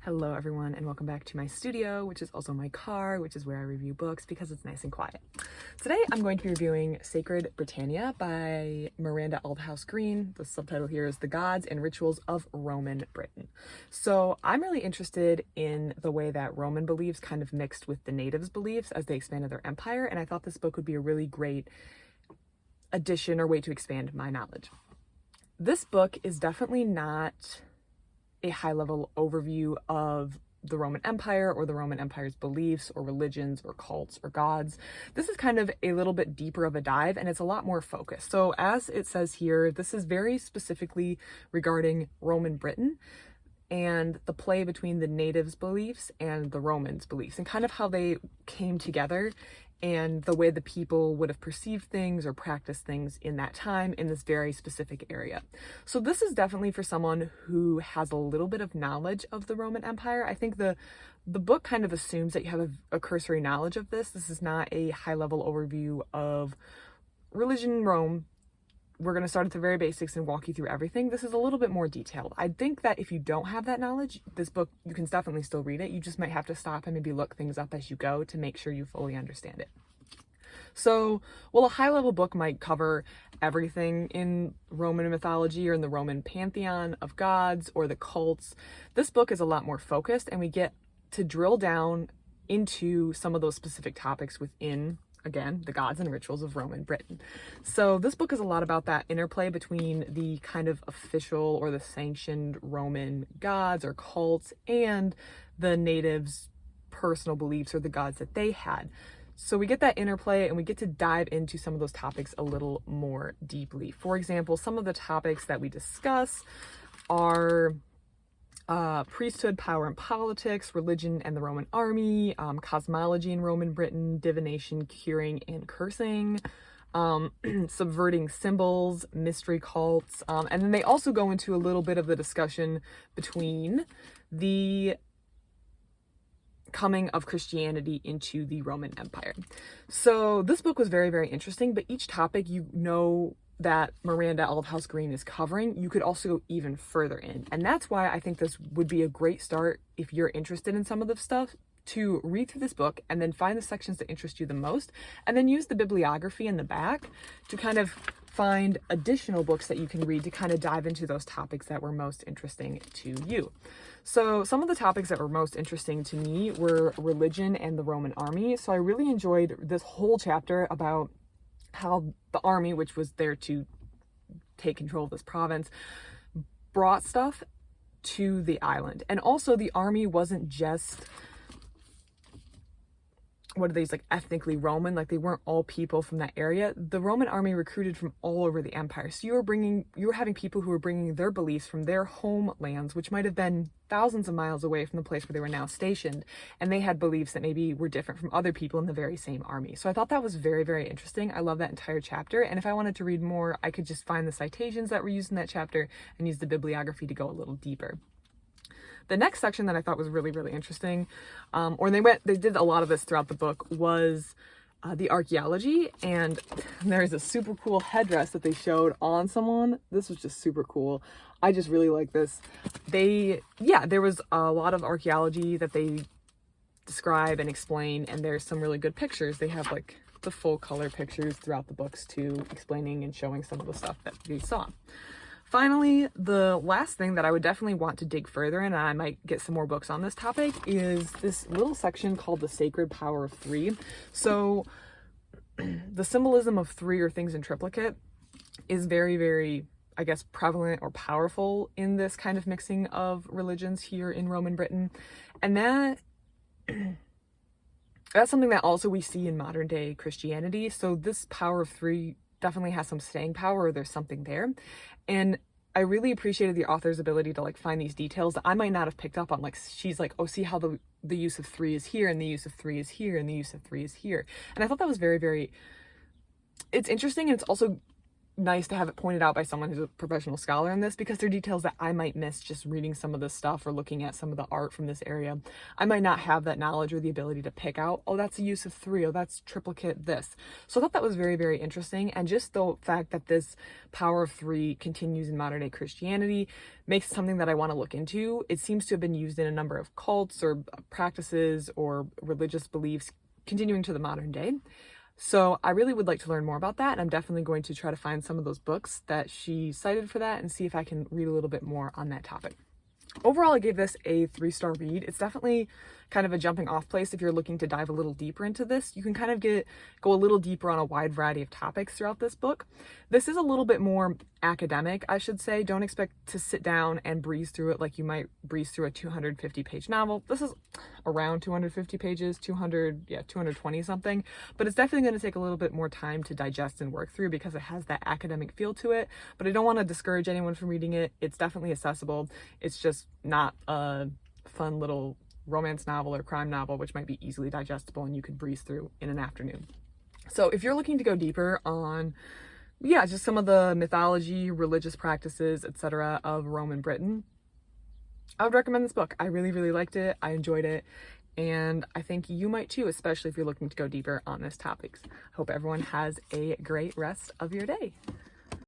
Hello everyone, and welcome back to my studio, which is also my car, which is where I review books because it's nice and quiet. Today I'm going to be reviewing Sacred Britannia by Miranda Aldhouse-Green. The subtitle here is The Gods and Rituals of Roman Britain. So I'm really interested in the way that Roman beliefs kind of mixed with the natives' beliefs as they expanded their empire, and I thought this book would be a really great addition or way to expand my knowledge. This book is definitely not a high-level overview of the Roman Empire or the Roman Empire's beliefs or religions or cults or gods. This is kind of a little bit deeper of a dive, and it's a lot more focused. So as it says here, this is very specifically regarding Roman Britain and the play between the natives' beliefs and the Romans' beliefs and kind of how they came together and the way the people would have perceived things or practiced things in that time in this very specific area. So this is definitely for someone who has a little bit of knowledge of the Roman Empire. I think the book kind of assumes that you have a cursory knowledge of this. This is not a high-level overview of religion in Rome. We're going to start at the very basics and walk you through everything. This is a little bit more detailed. I think that if you don't have that knowledge, this book, you can definitely still read it. You just might have to stop and maybe look things up as you go to make sure you fully understand it. So, while a high-level book might cover everything in Roman mythology or in the Roman pantheon of gods or the cults, this book is a lot more focused, and we get to drill down into some of those specific topics within, again, the gods and rituals of Roman Britain. So this book is a lot about that interplay between the kind of official or the sanctioned Roman gods or cults and the natives' personal beliefs or the gods that they had. So we get that interplay and we get to dive into some of those topics a little more deeply. For example, some of the topics that we discuss are priesthood, power and politics, religion and the Roman army, cosmology in Roman Britain, divination, curing and cursing, subverting symbols, mystery cults, and then they also go into a little bit of the discussion between the coming of Christianity into the Roman Empire. So this book was very, very interesting, but each topic that Miranda Aldhouse-Green is covering, you could also go even further in. And that's why I think this would be a great start if you're interested in some of the stuff, to read through this book and then find the sections that interest you the most, and then use the bibliography in the back to kind of find additional books that you can read to kind of dive into those topics that were most interesting to you. So some of the topics that were most interesting to me were religion and the Roman army. So I really enjoyed this whole chapter about how the army, which was there to take control of this province, brought stuff to the island. And also the army wasn't just, what are these, like ethnically Roman, like they weren't all people from that area. The Roman army recruited from all over the empire. So you were having people who were bringing their beliefs from their homelands, which might have been thousands of miles away from the place where they were now stationed. And they had beliefs that maybe were different from other people in the very same army. So I thought that was very, very interesting. I love that entire chapter. And if I wanted to read more, I could just find the citations that were used in that chapter and use the bibliography to go a little deeper. The next section that I thought was really, really interesting, they did a lot of this throughout the book, was the archaeology. And there's a super cool headdress that they showed on someone. This was just super cool. I just really like this. There was a lot of archaeology that they describe and explain, and there's some really good pictures. They have like the full color pictures throughout the books too, explaining and showing some of the stuff that we saw. Finally, the last thing that I would definitely want to dig further in, and I might get some more books on this topic, is this little section called the Sacred Power of Three. So the symbolism of three, or things in triplicate, is very, very, I guess, prevalent or powerful in this kind of mixing of religions here in Roman Britain. And that's something that also we see in modern day Christianity. So this power of three definitely has some staying power, or there's something there. And I really appreciated the author's ability to like find these details that I might not have picked up on. Like she's like, oh, see how the use of three is here, and the use of three is here, and the use of three is here. And I thought that was very, very, it's interesting, and it's also nice to have it pointed out by someone who's a professional scholar in this, because there are details that I might miss just reading some of this stuff or looking at some of the art from this area. I might not have that knowledge or the ability to pick out, oh, that's a use of 3, oh, that's triplicate this. So I thought that was very, very interesting. And just the fact that this power of 3 continues in modern day Christianity makes it something that I want to look into. It seems to have been used in a number of cults or practices or religious beliefs continuing to the modern day. So I really would like to learn more about that, and I'm definitely going to try to find some of those books that she cited for that and see if I can read a little bit more on that topic. Overall, I gave this a 3-star read. It's definitely kind of a jumping off place if you're looking to dive a little deeper into this. You can kind of go a little deeper on a wide variety of topics throughout this book. This is a little bit more academic, I should say. Don't expect to sit down and breeze through it like you might breeze through a 250-page novel. This is around 250 pages, 220 something, but it's definitely going to take a little bit more time to digest and work through because it has that academic feel to it. But I don't want to discourage anyone from reading it. It's definitely accessible. It's just not a fun little romance novel or crime novel, which might be easily digestible and you could breeze through in an afternoon. So if you're looking to go deeper on, just some of the mythology, religious practices, etc. of Rome and Britain, I would recommend this book. I really, really liked it. I enjoyed it. And I think you might too, especially if you're looking to go deeper on this topic. I hope everyone has a great rest of your day.